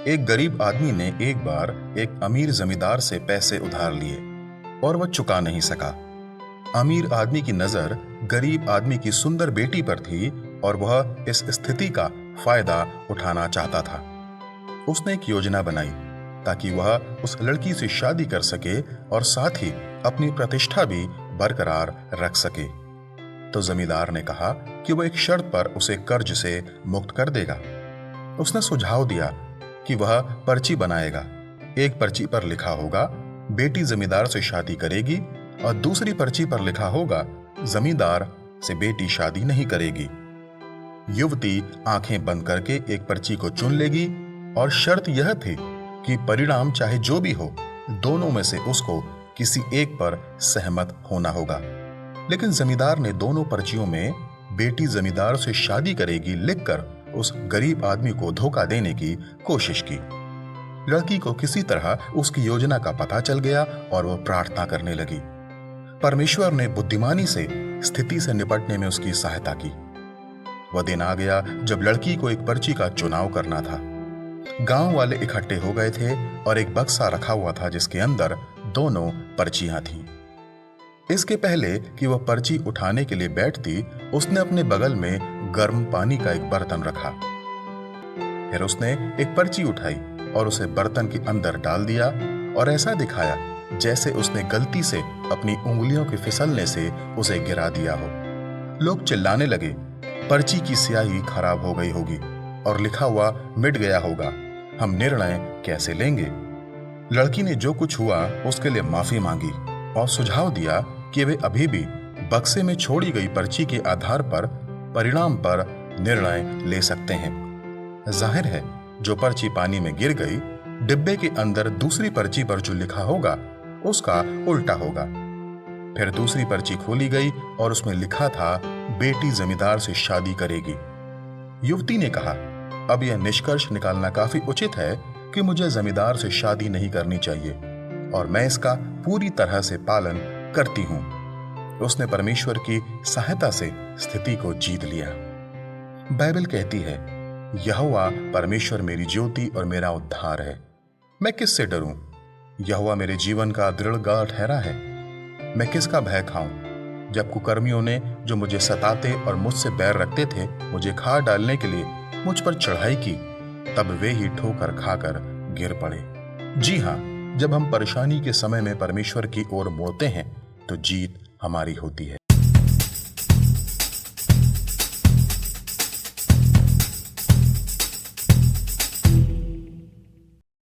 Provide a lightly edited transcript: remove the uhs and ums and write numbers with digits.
एक गरीब आदमी ने एक बार एक अमीर जमींदार से पैसे उधार लिए और वह चुका नहीं सका। अमीर आदमी की नजर गरीब आदमी की सुंदर बेटी पर थी और वह इस स्थिति का फायदा उठाना चाहता था। उसने एक योजना बनाई ताकि वह उस लड़की से शादी कर सके और साथ ही अपनी प्रतिष्ठा भी बरकरार रख सके। तो जमींदार ने कहा कि वह एक शर्त पर उसे कर्ज से मुक्त कर देगा। उसने सुझाव दिया कि वह पर्ची बनाएगा। एक पर्ची पर लिखा होगा बेटी जमींदार से शादी करेगी और दूसरी पर्ची पर लिखा होगा जमींदार से बेटी शादी नहीं करेगी। युवती आंखें बंद करके एक पर्ची को चुन लेगी और शर्त यह थी कि परिणाम चाहे जो भी हो, दोनों में से उसको किसी एक पर सहमत होना होगा। लेकिन जमींदार ने दोनों पर्चियों में बेटी जमींदार से शादी करेगी लिखकर उस गरीब आदमी को धोखा देने की कोशिश की। लड़की को किसी तरह उसकी योजना का पता चल गया और वह प्रार्थना करने लगी। परमेश्वर ने बुद्धिमानी से स्थिति से निपटने में उसकी सहायता की। वह दिन आ गया जब लड़की को एक पर्ची का चुनाव करना था। गांव वाले इकट्ठे हो गए थे और एक बक्सा रखा हुआ था जिसके अंदर दोनों पर्चियां थीं। इसके पहले कि वह पर्ची उठाने के लिए बैठती, उसने अपने बगल में गर्म पानी का एक बर्तन रखा। फिर उसने एक पर्ची उठाई और उसे बर्तन के अंदर डाल दिया और ऐसा दिखाया जैसे उसने गलती से अपनी उंगलियों के फिसलने से उसे गिरा दिया हो। लोग चिल्लाने लगे, पर्ची की स्याही खराब हो गई होगी और लिखा हुआ मिट गया होगा, हम निर्णय कैसे लेंगे। लड़की ने जो कुछ हुआ उसके लिए माफी मांगी और सुझाव दिया कि वे अभी भी बक्से में छोड़ी गई पर्ची के आधार पर परिणाम पर निर्णय ले सकते हैं। जाहिर है जो पर्ची पानी में गिर गई, डिब्बे के अंदर दूसरी पर्ची पर जो लिखा होगा उसका उल्टा होगा। फिर दूसरी पर्ची खोली गई और उसमें लिखा था बेटी जमींदार से शादी करेगी। युवती ने कहा, अब यह निष्कर्ष निकालना काफी उचित है कि मुझे जमींदार से शादी नहीं करनी चाहिए और मैं इसका पूरी तरह से पालन करती हूं। उसने परमेश्वर की सहायता से स्थिति को जीत लिया। बाइबल कहती है, यहोवा परमेश्वर मेरी ज्योति और मेरा उद्धार है, मैं किससे डरूं? यहोवा मेरे जीवन का दृढ़ गढ़ ठहरा है, मैं किसका भय खाऊं? जब कुकर्मियों ने जो मुझे सताते और मुझसे बैर रखते थे मुझे खा डालने के लिए मुझ पर चढ़ाई की, तब वे ही ठोकर खाकर गिर पड़े। जी हां, जब हम परेशानी के समय में परमेश्वर की ओर मुड़ते हैं तो जीत हमारी होती है।